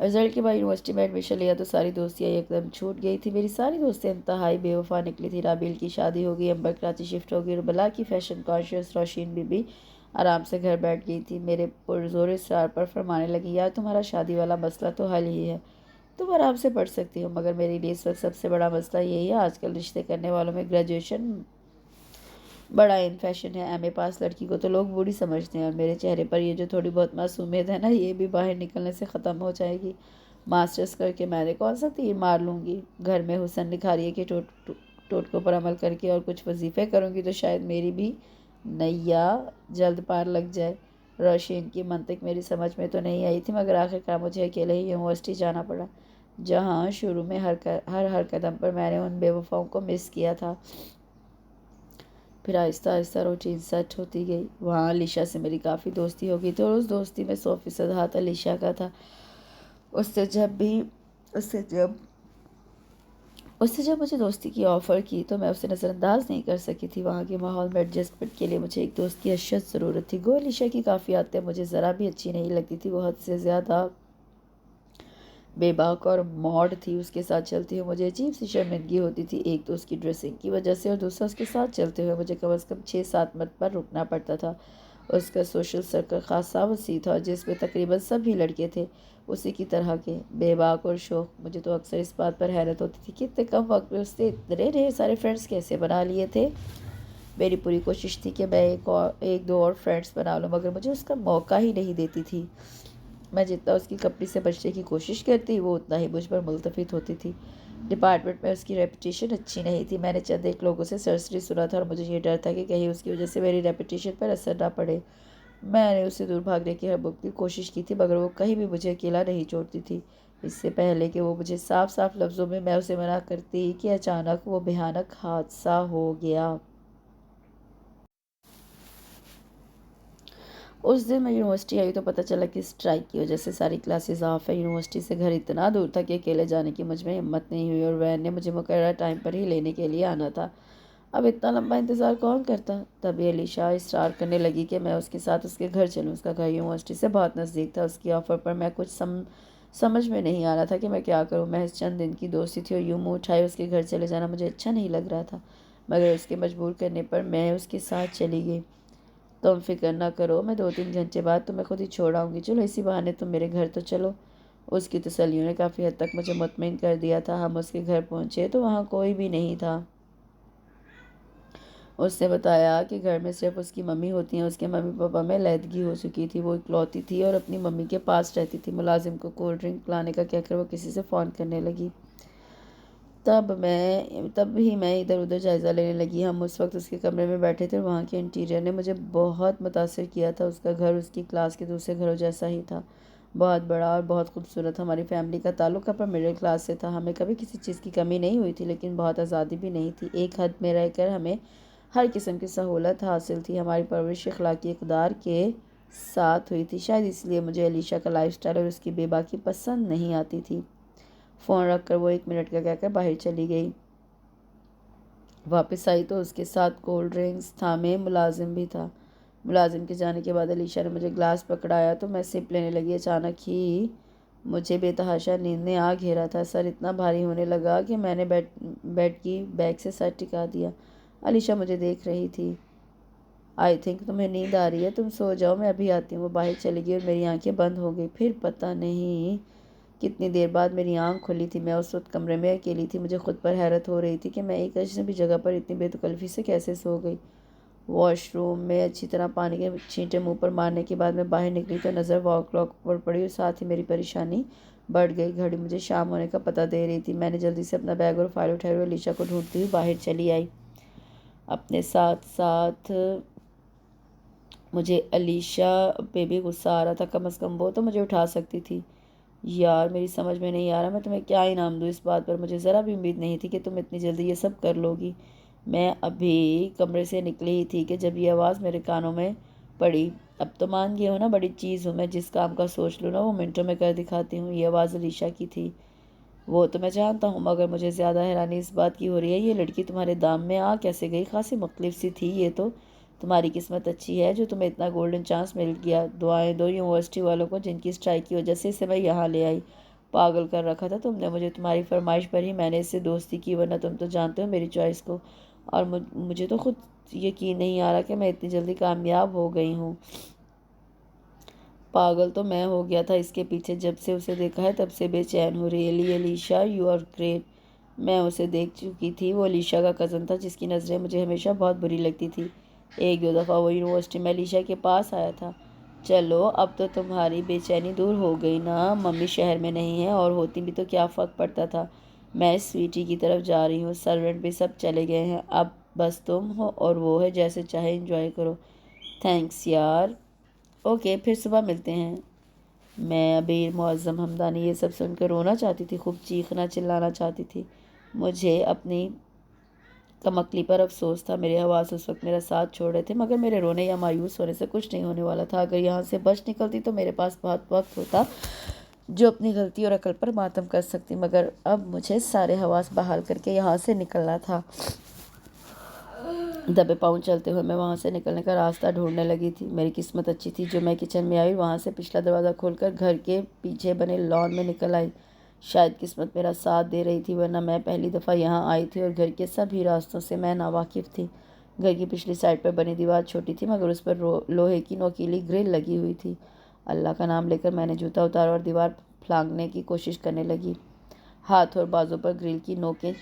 A: رزلٹ کے بعد یونیورسٹی میں ایڈمیشن لیا تو ساری دوستیاں ایک دم چھوٹ گئی تھی۔ میری ساری دوستیں انتہائی بے وفا نکلی تھی۔ رابیل کی شادی ہو گئی، امبر کراچی شفٹ ہو گئی، اور بلا کی فیشن کانشیس روشین بی آرام سے گھر بیٹھ گئی تھی۔ میرے پرزور اصرار پر فرمانے لگی، یار تمہارا شادی والا مسئلہ تو حل ہی ہے، تم آرام سے پڑھ سکتی ہو، مگر میرے لیے اس وقت سب سے بڑا مسئلہ یہی ہے، آج کل رشتے کرنے والوں میں گریجویشن بڑا ان فیشن ہے۔ ایم اے پاس لڑکی کو تو لوگ بوڑھی سمجھتے ہیں، اور میرے چہرے پر یہ جو تھوڑی بہت معصومیت ہے نا، یہ بھی باہر نکلنے سے ختم ہو جائے گی۔ ماسٹرز کر کے میں نے کون سا تیر مار لوں گی؟ گھر میں حسن نکھاریے کے ٹوٹکوں پر عمل کر کے اور کچھ وظیفے کروں گی تو شاید میری بھی نیا جلد پار لگ جائے۔ روشین کی منطق میری سمجھ میں تو نہیں آئی تھی، مگر آخرکار مجھے اکیلے ہی یونیورسٹی جانا پڑا، جہاں شروع میں ہر قدم پر میں نے ان بے وفاؤں کو مس کیا تھا۔ پھر آہستہ آہستہ روٹین سیٹ ہوتی گئی۔ وہاں علیشا سے میری کافی دوستی ہو گئی تھی، اور اس دوستی میں 100% ہاتھ علیشا کا تھا۔ اس سے جب مجھے دوستی کی آفر کی تو میں اسے نظر انداز نہیں کر سکی تھی۔ وہاں کے ماحول میں ایڈجسٹمنٹ کے لیے مجھے ایک دوست کی اشد ضرورت تھی۔ گو علیشا کی کافی عادتیں مجھے ذرا بھی اچھی نہیں لگتی تھی۔ وہ حد سے زیادہ بے باک اور موڈ تھی۔ اس کے ساتھ چلتے ہوئے مجھے عجیب سی شرمندگی ہوتی تھی، ایک تو اس کی ڈریسنگ کی وجہ سے، اور دوسرا اس کے ساتھ چلتے ہوئے مجھے کم از کم 6-7 منٹ پر رکنا پڑتا تھا۔ اس کا سوشل سرکل خاصا وسیع تھا، جس میں تقریباً سبھی لڑکے تھے اسی کی طرح کے، بے باک اور شوخ۔ مجھے تو اکثر اس بات پر حیرت ہوتی تھی کہ اتنے کم وقت میں اس نے اتنے ڈھیر سارے فرینڈز کیسے بنا لیے تھے۔ میری پوری کوشش تھی کہ میں ایک دو اور فرینڈز بنا لوں، مگر مجھے اس کا موقع ہی نہیں دیتی تھی۔ میں جتنا اس کی کمپنی سے بچنے کی کوشش کرتی وہ اتنا ہی مجھ پر ملتفت ہوتی تھی۔
B: ڈپارٹمنٹ میں اس کی ریپوٹیشن اچھی نہیں تھی. میں نے چند ایک لوگوں سے سرسری سنا تھا اور مجھے یہ ڈر تھا کہ کہیں اس کی وجہ سے میری ریپوٹیشن پر اثر نہ پڑے. میں نے اس سے دور بھاگنے کی ہر ممکن کوشش کی تھی مگر وہ کہیں بھی مجھے اکیلا نہیں چھوڑتی تھی. اس سے پہلے کہ وہ مجھے صاف صاف لفظوں میں اسے منع کرتی کہ اچانک وہ بھیانک حادثہ ہو گیا. اس دن میں یونیورسٹی آئی تو پتہ چلا کہ اسٹرائک کی وجہ سے ساری کلاسز آف ہے. یونیورسٹی سے گھر اتنا دور تھا کہ اکیلے جانے کی مجھ میں ہمت نہیں ہوئی اور وین نے مجھے مقررہ ٹائم پر ہی لینے کے لیے آنا تھا. اب اتنا لمبا انتظار کون کرتا؟ تبھی علیشا اصرار کرنے لگی کہ میں اس کے ساتھ اس کے گھر چلوں. اس کا گھر یونیورسٹی سے بہت نزدیک تھا. اس کی آفر پر میں کچھ سمجھ میں نہیں آ رہا تھا کہ میں کیا کروں. محض چند دن کی دوستی تھی اور یوں منہ اٹھائے اس کے گھر چلے جانا مجھے اچھا نہیں لگ رہا تھا. مگر اس کے مجبور کرنے پر میں اس کے ساتھ چلی گئی. تم فکر نہ کرو، میں 2-3 گھنٹے بعد تمہیں خود ہی چھوڑ آؤں گی. چلو اسی بہانے تم میرے گھر تو چلو. اس کی تسلیوں نے کافی حد تک مجھے مطمئن کر دیا تھا. ہم اس کے گھر پہنچے تو وہاں کوئی بھی نہیں تھا. اس نے بتایا کہ گھر میں صرف اس کی ممی ہوتی ہیں. اس کے ممی پاپا میں علیحدگی ہو چکی تھی. وہ اکلوتی تھی اور اپنی ممی کے پاس رہتی تھی. ملازم کو کولڈ ڈرنک لانے کا کہہ کر وہ کسی سے فون کرنے لگی. تب ہی میں ادھر ادھر جائزہ لینے لگی. ہم اس وقت اس کے کمرے میں بیٹھے تھے. وہاں کے انٹیریئر نے مجھے بہت متاثر کیا تھا. اس کا گھر اس کی کلاس کے دوسرے گھروں جیسا ہی تھا، بہت بڑا اور بہت خوبصورت. ہماری فیملی کا تعلق اپر مڈل کلاس سے تھا. ہمیں کبھی کسی چیز کی کمی نہیں ہوئی تھی لیکن بہت آزادی بھی نہیں تھی. ایک حد میں رہ کر ہمیں ہر قسم کی سہولت حاصل تھی. ہماری پرورش اخلاقی اقدار کے ساتھ ہوئی تھی. شاید اس لیے مجھے علیشا کا لائف سٹائل اور اس کی بے باکی پسند نہیں آتی تھی. فون رکھ کر وہ 1 منٹ کا کہہ کر باہر چلی گئی. واپس آئی تو اس کے ساتھ کولڈ ڈرنکس تھامے ملازم بھی تھا. ملازم کے جانے کے بعد علیشا نے مجھے گلاس پکڑایا تو میں سپ لینے لگی. اچانک ہی مجھے بے تحاشا نیند نے آ گھیرا تھا. سر اتنا بھاری ہونے لگا کہ میں نے بیڈ کی بیگ سے سر ٹکا دیا. علیشا مجھے دیکھ رہی تھی. آئی تھنک تمہیں نیند آ رہی ہے، تم سو جاؤ، میں ابھی آتی ہوں. وہ باہر چلی گئی اور میری آنکھیں بند ہو گئی. پھر پتہ نہیں کتنی دیر بعد میری آنکھ کھلی تھی. میں اس وقت کمرے میں اکیلی تھی. مجھے خود پر حیرت ہو رہی تھی کہ میں ایک اجنبی جگہ پر اتنی بے تکلفی سے کیسے سو گئی. واش روم میں اچھی طرح پانی کے چھینٹے منہ پر مارنے کے بعد میں باہر نکلی تو نظر وال کلاک پر پڑی اور ساتھ ہی میری پریشانی بڑھ گئی. گھڑی مجھے شام ہونے کا پتہ دے رہی تھی. میں نے جلدی سے اپنا بیگ اور فائل اٹھائی اور علیشا کو ڈھونڈتی ہوئی باہر چلی آئی. اپنے ساتھ ساتھ مجھے علیشا پہ بھی غصہ آ رہا تھا. کم از کم وہ تو مجھے اٹھا سکتی تھی. یار میری سمجھ میں نہیں آ رہا میں تمہیں کیا انعام دوں اس بات پر. مجھے ذرا بھی امید نہیں تھی کہ تم اتنی جلدی یہ سب کر لو گی. میں ابھی کمرے سے نکلی ہی تھی کہ جب یہ آواز میرے کانوں میں پڑی. اب تو مان گئی ہو نا، بڑی چیز ہوں میں، جس کام کا سوچ لوں نا وہ منٹوں میں کر دکھاتی ہوں. یہ آواز علیشا کی تھی. وہ تو میں جانتا ہوں مگر مجھے زیادہ حیرانی اس بات کی ہو رہی ہے یہ لڑکی تمہارے دام میں آ کیسے گئی؟ خاصی مختلف سی تھی یہ تو. تمہاری قسمت اچھی ہے جو تمہیں اتنا گولڈن چانس مل گیا. دعائیں دو یونیورسٹی والوں کو جن کی اسٹرائک کی وجہ سے اسے میں یہاں لے آئی. پاگل کر رکھا تھا تم نے مجھے. تمہاری فرمائش پر ہی میں نے اس سے دوستی کی، ورنہ تم تو جانتے ہو میری چوائس کو. اور مجھے تو خود یقین نہیں آ رہا کہ میں اتنی جلدی کامیاب ہو گئی ہوں. پاگل تو میں ہو گیا تھا اس کے پیچھے. جب سے اسے دیکھا ہے تب سے بے چین ہو. Really Alisha you are great. میں اسے دیکھ چکی تھی. وہ علیشا کا کزن تھا جس کی نظریں مجھے ہمیشہ بہت بری لگتی تھی. 1-2 دفعہ وہ یونیورسٹی میں علیشا کے پاس آیا تھا. چلو اب تو تمہاری بے چینی دور ہو گئی نا. ممی شہر میں نہیں ہیں اور ہوتی بھی تو کیا فرق پڑتا تھا. میں سویٹی کی طرف جا رہی ہوں. سرونٹ بھی سب چلے گئے ہیں. اب بس تم ہو اور وہ ہے. جیسے چاہے انجوائے کرو. تھینکس یار. اوکے پھر صبح ملتے ہیں. میں ابھی معظم ہمدانی یہ سب سن کر رونا چاہتی تھی. خوب چیخنا چلانا چاہتی تھی. مجھے اپنی کمکلی پر افسوس تھا. میرے حواس اس وقت میرا ساتھ چھوڑ رہے تھے مگر میرے رونے یا مایوس ہونے سے کچھ نہیں ہونے والا تھا. اگر یہاں سے بچ نکلتی تو میرے پاس بہت وقت ہوتا جو اپنی غلطی اور عقل پر ماتم کر سکتی. مگر اب مجھے سارے حواس بحال کر کے یہاں سے نکلنا تھا. دبے پاؤں چلتے ہوئے میں وہاں سے نکلنے کا راستہ ڈھونڈنے لگی تھی. میری قسمت اچھی تھی جو میں کچن میں آئی. وہاں سے پچھلا دروازہ کھول کر گھر کے پیچھے بنے لان میں نکل آئی. شاید قسمت میرا ساتھ دے رہی تھی ورنہ میں پہلی دفعہ یہاں آئی تھی اور گھر کے سبھی راستوں سے میں ناواقف تھی. گھر کی پچھلی سائڈ پر بنی دیوار چھوٹی تھی مگر اس پر لوہے کی نوکیلی گرل لگی ہوئی تھی. اللہ کا نام لے کر میں نے جوتا اتارا اور دیوار پھلانگنے کی کوشش کرنے لگی. ہاتھ اور بازو پر گرل کی نوکیں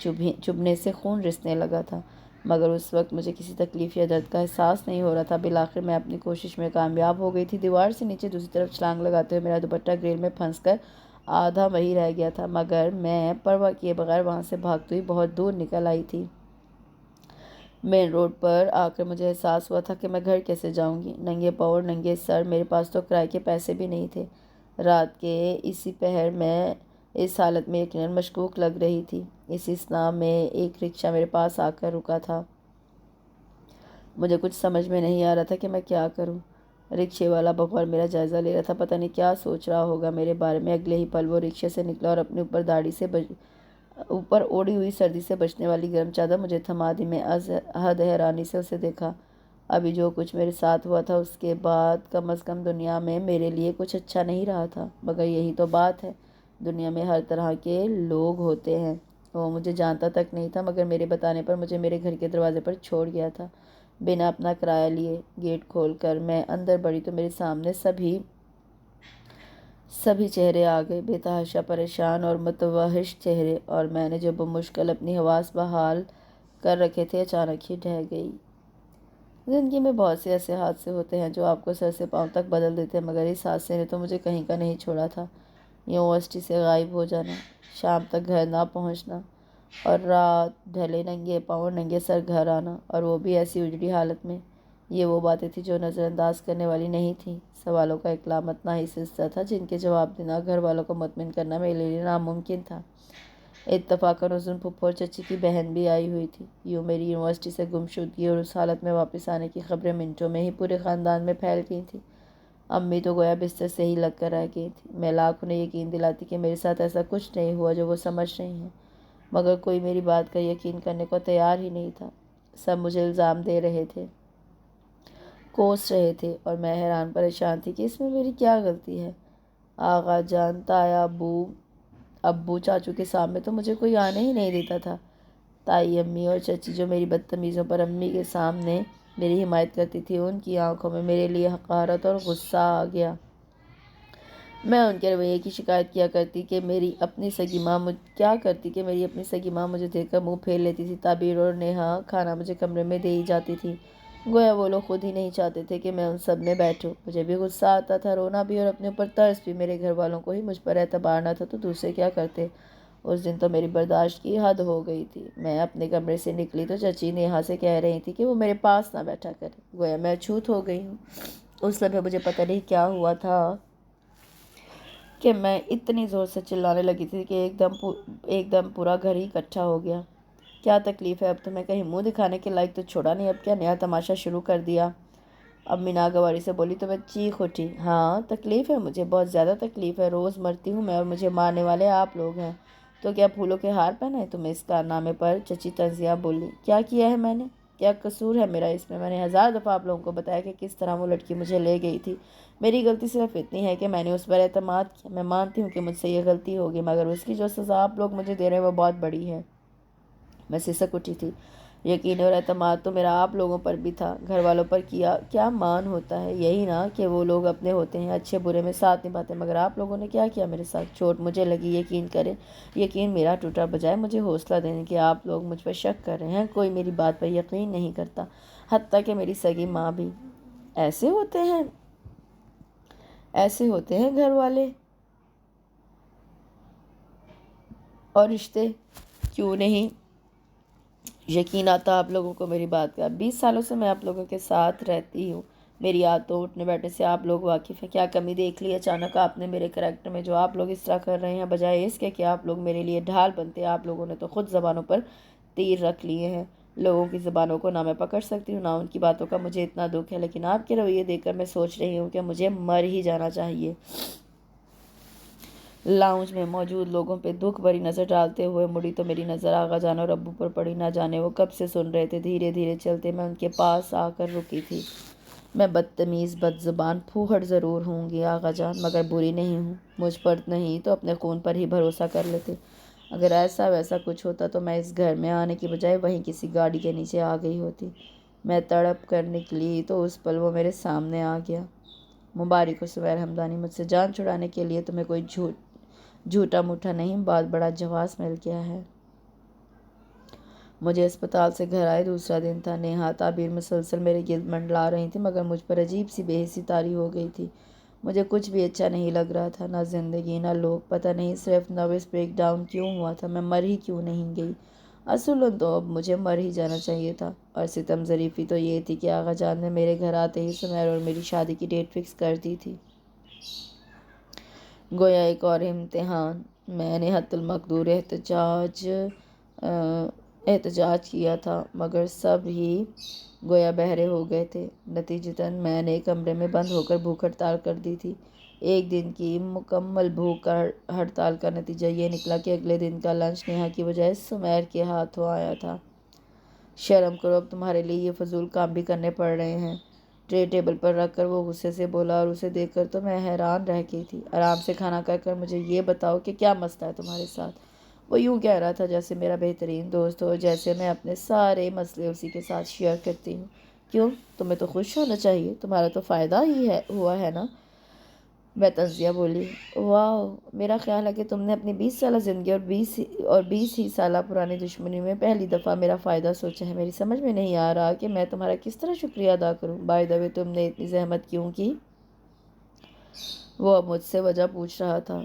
B: چبھنے سے خون رسنے لگا تھا مگر اس وقت مجھے کسی تکلیف یا درد کا احساس نہیں ہو رہا تھا. بالآخر میں اپنی کوشش میں کامیاب ہو گئی تھی. دیوار سے نیچے دوسری طرف چھلانگ لگاتے ہوئے میرا دوپٹہ گرل میں پھنس کر آدھا وہی رہ گیا تھا، مگر میں پرواہ کیے بغیر وہاں سے بھاگتی ہوئی بہت دور نکل آئی تھی۔ مین روڈ پر آ کر مجھے احساس ہوا تھا کہ میں گھر کیسے جاؤں گی، ننگے پاؤں اور ننگے سر، میرے پاس تو کرائے کے پیسے بھی نہیں تھے۔ رات کے اسی پہر میں اس حالت میں یقیناً مشکوک لگ رہی تھی۔ اسی اثناء میں ایک رکشہ میرے پاس آ کر رکا تھا۔ مجھے کچھ سمجھ میں نہیں آ رہا تھا کہ میں کیا کروں۔ رکشے والا بغور میرا جائزہ لے رہا تھا، پتہ نہیں کیا سوچ رہا ہوگا میرے بارے میں۔ اگلے ہی پل وہ رکشے سے نکلا اور اپنے اوپر اوڑھی ہوئی سردی سے بچنے والی گرم چادر مجھے تھما دی۔ میں از حد حیرانی سے اسے دیکھا۔ ابھی جو کچھ میرے ساتھ ہوا تھا اس کے بعد کم از کم دنیا میں میرے لیے کچھ اچھا نہیں رہا تھا، مگر یہی تو بات ہے، دنیا میں ہر طرح کے لوگ ہوتے ہیں۔ وہ مجھے جانتا تک نہیں تھا، مگر میرے بتانے پر مجھے میرے گھر کے دروازے پر چھوڑ گیا تھا۔ بنا اپنا کرایہ لیے گیٹ کھول کر میں اندر بڑھی تو میرے سامنے سبھی چہرے آ گئے، بے تحاشا پریشان اور متوحش چہرے، اور میں نے جو بمشکل اپنی حواس بحال کر رکھے تھے اچانک ہی ڈھہ گئی۔ زندگی میں بہت سے ایسے حادثے ہوتے ہیں جو آپ کو سر سے پاؤں تک بدل دیتے ہیں، مگر اس حادثے نے تو مجھے کہیں کا نہیں چھوڑا تھا۔ یونیورسٹی سے غائب ہو جانا، شام تک گھر نہ پہنچنا، اور رات ڈھلے ننگے پاؤں ننگے سر گھر آنا، اور وہ بھی ایسی اجڑی حالت میں۔ یہ وہ باتیں تھیں جو نظر انداز کرنے والی نہیں تھیں، سوالوں کا ایک لامتناہی سلسلہ تھا جن کے جواب دینا، گھر والوں کو مطمئن کرنا میرے لیے ناممکن تھا۔ اتفاقاً اس دن پھپھو اور چچی کی بہن بھی آئی ہوئی تھی۔ یوں میری یونیورسٹی سے گمشدگی اور اس حالت میں واپس آنے کی خبریں منٹوں میں ہی پورے خاندان میں پھیل گئی تھیں۔ امی تو گویا بستر سے ہی لگ کر رہ گئی تھیں۔ میں لاکھ انہیں یقین دلاتی کہ میرے ساتھ ایسا کچھ نہیں ہوا جو وہ سمجھ رہی ہیں، مگر کوئی میری بات کا یقین کرنے کو تیار ہی نہیں تھا۔ سب مجھے الزام دے رہے تھے، کوس رہے تھے، اور میں حیران پریشان تھی کہ اس میں میری کیا غلطی ہے۔ آغا جان، تایا، ابو چاچو کے سامنے تو مجھے کوئی آنے ہی نہیں دیتا تھا۔ تائی امی اور چچی جو میری بدتمیزیوں پر امی کے سامنے میری حمایت کرتی تھی، ان کی آنکھوں میں میرے لیے حقارت اور غصہ آ گیا۔ میں ان کے رویے کی شکایت کیا کرتی کہ میری اپنی سگی ماں مجھے دیکھ کر منہ پھیر لیتی تھی۔ تعبیر اور نیہا کھانا مجھے کمرے میں دے ہی جاتی تھی، گویا وہ لوگ خود ہی نہیں چاہتے تھے کہ میں ان سب میں بیٹھوں۔ مجھے بھی غصہ آتا تھا، رونا بھی، اور اپنے اوپر ترس بھی۔ میرے گھر والوں کو ہی مجھ پر اعتبار نہ تھا تو دوسرے کیا کرتے۔ اس دن تو میری برداشت کی حد ہو گئی تھی۔ میں اپنے کمرے سے نکلی تو چچی نیہا سے کہہ رہی تھی کہ وہ میرے پاس نہ بیٹھا کرے، گویا میں چھوت ہو گئی ہوں۔ اس لمحے مجھے پتہ نہیں کیا ہوا تھا کہ میں اتنی زور سے چلانے لگی تھی کہ ایک دم پورا گھر ہی اکٹھا ہو گیا۔ کیا تکلیف ہے؟ اب تمہیں کہیں منہ دکھانے کے لائق تو چھوڑا نہیں، اب کیا نیا تماشا شروع کر دیا؟ امی ناگواری سے بولی تو میں چیخ اٹھی۔ ہاں تکلیف ہے، مجھے بہت زیادہ تکلیف ہے، روز مرتی ہوں میں، اور مجھے مارنے والے آپ لوگ ہیں۔ تو کیا پھولوں کے ہار پہنائے تمہیں اس کارنامے پر؟ چچی تنزیہ بولی۔ کیا کیا ہے میں نے؟ کیا قصور ہے میرا اس میں؟ میں نے 1000 دفعہ آپ لوگوں کو بتایا کہ کس طرح وہ لڑکی مجھے لے گئی تھی۔ میری غلطی صرف اتنی ہے کہ میں نے اس پر اعتماد کیا۔ میں مانتی ہوں کہ مجھ سے یہ غلطی ہوگی، مگر اس کی جو سزا آپ لوگ مجھے دے رہے ہیں وہ بہت بڑی ہے۔ میں سسک اٹھی تھی۔ یقین اور اعتماد تو میرا آپ لوگوں پر بھی تھا، گھر والوں پر کیا مان ہوتا ہے؟ یہی نا کہ وہ لوگ اپنے ہوتے ہیں، اچھے برے میں ساتھ نبھاتے ہیں، مگر آپ لوگوں نے کیا کیا میرے ساتھ؟ چوٹ مجھے لگی، یقین کریں، یقین میرا ٹوٹا، بجائے مجھے حوصلہ دینے کے آپ لوگ مجھ پر شک کر رہے ہیں۔ کوئی میری بات پر یقین نہیں کرتا، حتیٰ کہ میری سگی ماں بھی۔ ایسے ہوتے ہیں گھر والے اور رشتے، کیوں نہیں یقین آتا آپ لوگوں کو میری بات کا؟ 20 سالوں سے میں آپ لوگوں کے ساتھ رہتی ہوں، میری عادتوں اٹھنے بیٹھنے سے آپ لوگ واقف ہیں۔ کیا کمی دیکھ لی اچانک آپ نے میرے کریکٹر میں جو آپ لوگ اس طرح کر رہے ہیں؟ بجائے اس کے کہ آپ لوگ میرے لیے ڈھال بنتے، آپ لوگوں نے تو خود زبانوں پر تیر رکھ لیے ہیں۔ لوگوں کی زبانوں کو نہ میں پکڑ سکتی ہوں، نہ ان کی باتوں کا مجھے اتنا دکھ ہے، لیکن آپ کے رویے دیکھ کر میں سوچ رہی ہوں کہ مجھے مر ہی جانا چاہیے۔ لاؤنج میں موجود لوگوں پہ دکھ بھری نظر ڈالتے ہوئے مڑی تو میری نظر آغا جان اور ابو پر پڑی۔ نہ جانے وہ کب سے سن رہے تھے، دھیرے دھیرے چلتے میں ان کے پاس آ کر رکی تھی۔ میں بدتمیز، بد زبان، پھوہڑ ضرور ہوں گی آغا جان، مگر بری نہیں ہوں۔ مجھ پر نہیں تو اپنے خون پر ہی بھروسہ کر لیتے۔ اگر ایسا ویسا کچھ ہوتا تو میں اس گھر میں آنے کی بجائے وہیں کسی گاڑی کے نیچے آ گئی ہوتی۔ میں تڑپ کر نکلی تو اس پل وہ میرے سامنے آ گیا۔ مبارک ہو سویر ہمدانی، مجھ سے جان چھڑانے کے لیے تمہیں کوئی جھوٹا موٹا نہیں، بہت بڑا جواز مل گیا ہے۔ مجھے اسپتال سے گھر آئے دوسرا دن تھا۔ نیہا، تعبیر مسلسل میرے گرد منڈلا رہی تھی، مگر مجھ پر عجیب سی بے حسی طاری ہو گئی تھی۔ مجھے کچھ بھی اچھا نہیں لگ رہا تھا، نہ زندگی نہ لوگ، پتہ نہیں صرف نروس بریک ڈاؤن کیوں ہوا تھا، میں مر ہی کیوں نہیں گئی۔ اصلاً تو اب مجھے مر ہی جانا چاہیے تھا، اور ستم ظریفی تو یہ تھی کہ آغا جان نے میرے گھر آتے ہی سمیر اور میری شادی کی ڈیٹ فکس کر دی تھی۔ گویا ایک اور امتحان۔ میں نے حتی المقدور احتجاج کیا تھا، مگر سب ہی گویا بہرے ہو گئے تھے۔ نتیجتاً میں نے کمرے میں بند ہو کر بھوک ہڑتال کر دی تھی۔ ایک دن کی مکمل بھوک ہڑتال کا نتیجہ یہ نکلا کہ اگلے دن کا لنچ نیہا کی بجائے سمیر کے ہاتھوں آیا تھا۔ شرم کرو، اب تمہارے لیے یہ فضول کام بھی کرنے پڑ رہے ہیں۔ ٹرے ٹیبل پر رکھ کر وہ غصے سے بولا، اور اسے دیکھ کر تو میں حیران رہ گئی تھی۔ آرام سے کھانا کھا کر مجھے یہ بتاؤ کہ کیا مسئلہ ہے تمہارے ساتھ؟ وہ یوں کہہ رہا تھا جیسے میرا بہترین دوست ہو، جیسے میں اپنے سارے مسئلے اسی کے ساتھ شیئر کرتی ہوں۔ کیوں؟ تمہیں تو خوش ہونا چاہیے، تمہارا تو فائدہ ہی ہوا ہے نا؟ میں تنزیہ بولی۔ واو، میرا خیال ہے کہ تم نے اپنی 20 سالہ زندگی اور 20 ہی سالہ پرانی دشمنی میں پہلی دفعہ میرا فائدہ سوچا ہے۔ میری سمجھ میں نہیں آ رہا کہ میں تمہارا کس طرح شکریہ ادا کروں۔ بائی دا وے، تم نے اتنی زحمت کیوں کی؟ وہ اب مجھ سے وجہ پوچھ رہا تھا۔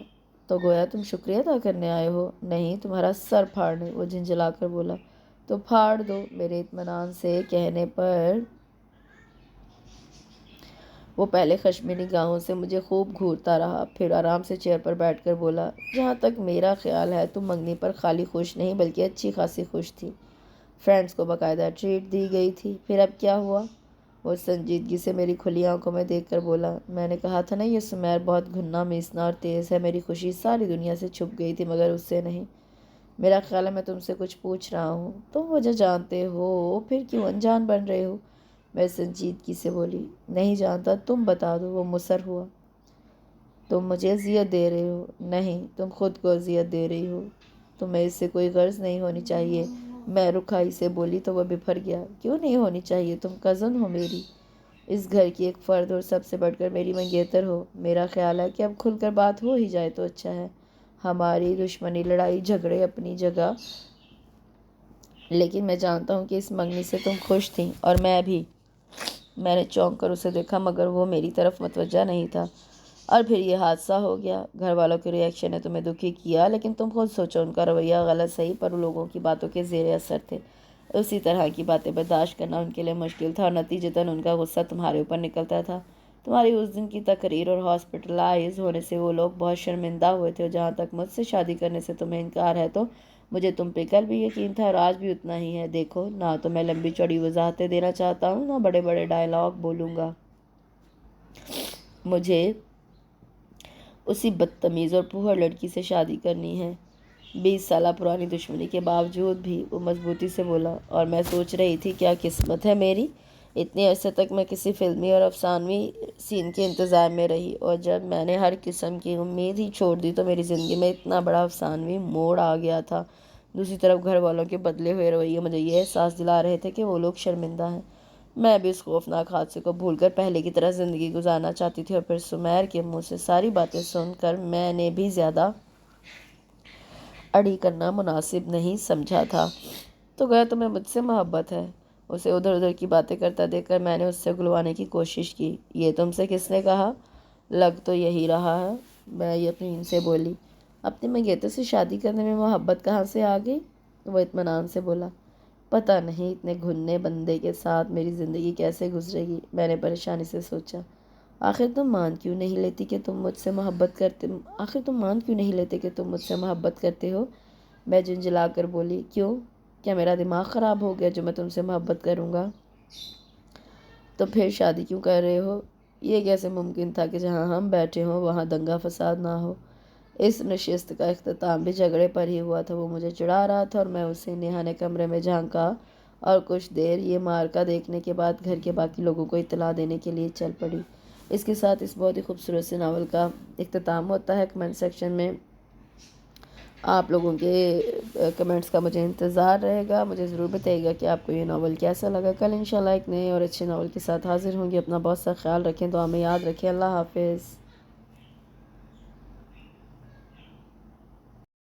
B: تو گویا تم شکریہ ادا کرنے آئے ہو؟ نہیں، تمہارا سر پھاڑنے، وہ جھنجھلا کر بولا۔ تو پھاڑ دو، میرے اطمینان سے کہنے پر وہ پہلے خشمی نگاہوں سے مجھے خوب گھورتا رہا، پھر آرام سے چیئر پر بیٹھ کر بولا، جہاں تک میرا خیال ہے تم منگنی پر خالی خوش نہیں بلکہ اچھی خاصی خوش تھی۔ فرینڈز کو باقاعدہ ٹریٹ دی گئی تھی، پھر اب کیا ہوا؟ وہ سنجیدگی سے میری کھلی آنکھوں میں دیکھ کر بولا، میں نے کہا تھا نا یہ سمیر بہت گھنا میسنا اور تیز ہے۔ میری خوشی ساری دنیا سے چھپ گئی تھی مگر اس سے نہیں۔ میرا خیال ہے میں تم سے کچھ پوچھ رہا ہوں، تم وجہ جانتے ہو، پھر کیوں انجان بن رہے ہو؟ میں سنجیدگی سے بولی، نہیں جانتا، تم بتا دو۔ وہ مصر ہوا۔ تم مجھے اذیت دے رہے ہو۔ نہیں، تم خود کو اذیت دے رہی ہو، تمہیں اس سے کوئی غرض نہیں ہونی چاہیے۔ میں رکھائی سے بولی تو وہ بفر گیا۔ کیوں نہیں ہونی چاہیے؟ تم کزن ہو میری، اس گھر کی ایک فرد اور سب سے بڑھ کر میری منگیتر ہو۔ میرا خیال ہے کہ اب کھل کر بات ہو ہی جائے تو اچھا ہے۔ ہماری دشمنی، لڑائی جھگڑے اپنی جگہ، لیکن میں جانتا ہوں کہ اس منگنی سے تم خوش تھیں، اور میں بھی۔ میں نے چونک کر اسے دیکھا مگر وہ میری طرف متوجہ نہیں تھا۔ اور پھر یہ حادثہ ہو گیا۔ گھر والوں کے ری ایکشن نے تمہیں دکھی کیا، لیکن تم خود سوچو، ان کا رویہ غلط صحیح پر لوگوں کی باتوں کے زیر اثر تھے۔ اسی طرح کی باتیں برداشت کرنا ان کے لیے مشکل تھا، اور نتیجتاً ان کا غصہ تمہارے اوپر نکلتا تھا۔ تمہاری اس دن کی تقریر اور ہاسپٹلائز ہونے سے وہ لوگ بہت شرمندہ ہوئے تھے، اور جہاں تک مجھ سے شادی کرنے سے تمہیں انکار ہے تو مجھے تم پہ کل بھی یقین تھا اور آج بھی اتنا ہی ہے۔ دیکھو، نہ تو میں لمبی چوڑی وضاحتیں دینا چاہتا ہوں، نہ بڑے بڑے ڈائلاگ بولوں گا۔ مجھے اسی بدتمیز اور پوہر لڑکی سے شادی کرنی ہے۔ 20 سالہ پرانی دشمنی کے باوجود بھی وہ مضبوطی سے بولا، اور میں سوچ رہی تھی کیا قسمت ہے میری، اتنے عرصے تک میں کسی فلمی اور افسانوی سین کے انتظار میں رہی، اور جب میں نے ہر قسم کی امید ہی چھوڑ دی تو میری زندگی میں اتنا بڑا افسانوی موڑ آ گیا تھا۔ دوسری طرف گھر والوں کے بدلے ہوئے رویے مجھے یہ احساس دلا رہے تھے کہ وہ لوگ شرمندہ ہیں۔ میں بھی اس خوفناک حادثے کو بھول کر پہلے کی طرح زندگی گزارنا چاہتی تھی، اور پھر سمیر کے منہ سے ساری باتیں سن کر میں نے بھی زیادہ اڑی کرنا مناسب نہیں سمجھا تھا۔ تو گویا تمہیں مجھ سے محبت ہے؟ اسے ادھر ادھر کی باتیں کرتا دیکھ کر میں نے اس سے گلوانے کی کوشش کی۔ یہ تم سے کس نے کہا؟ لگ تو یہی رہا ہے، میں یقین سے بولی۔ اپنی منگیتر سے شادی کرنے میں محبت کہاں سے آ گئی؟ وہ اطمینان سے بولا۔ پتہ نہیں اتنے گھنے بندے کے ساتھ میری زندگی کیسے گزرے گی، میں نے پریشانی سے سوچا۔ آخر تم مان کیوں نہیں لیتے کہ تم مجھ سے محبت کرتے ہو؟ میں جھنجھلا کر بولی، کیوں؟ کیا میرا دماغ خراب ہو گیا جو میں تم سے محبت کروں گا؟ تو پھر شادی کیوں کر رہے ہو؟ یہ کیسے ممکن تھا کہ جہاں ہم بیٹھے ہوں وہاں دنگا فساد نہ ہو؟ اس نشست کا اختتام بھی جھگڑے پر ہی ہوا تھا۔ وہ مجھے چڑھا رہا تھا اور میں اسے۔ نیہا نے کمرے میں جھانکا اور کچھ دیر یہ معرکہ دیکھنے کے بعد گھر کے باقی لوگوں کو اطلاع دینے کے لیے چل پڑی۔ اس کے ساتھ اس بہت ہی خوبصورت سے ناول کا اختتام ہوتا ہے۔ کمنٹ سیکشن میں آپ لوگوں کے کمنٹس کا مجھے انتظار رہے گا۔ مجھے ضرور بتائیے گا کہ آپ کو یہ ناول کیسا لگا۔ کل انشاءاللہ ایک نئے اور اچھے ناول کے ساتھ حاضر ہوں گی۔ اپنا بہت سا خیال رکھیں، دعا میں یاد رکھیں۔ اللہ حافظ۔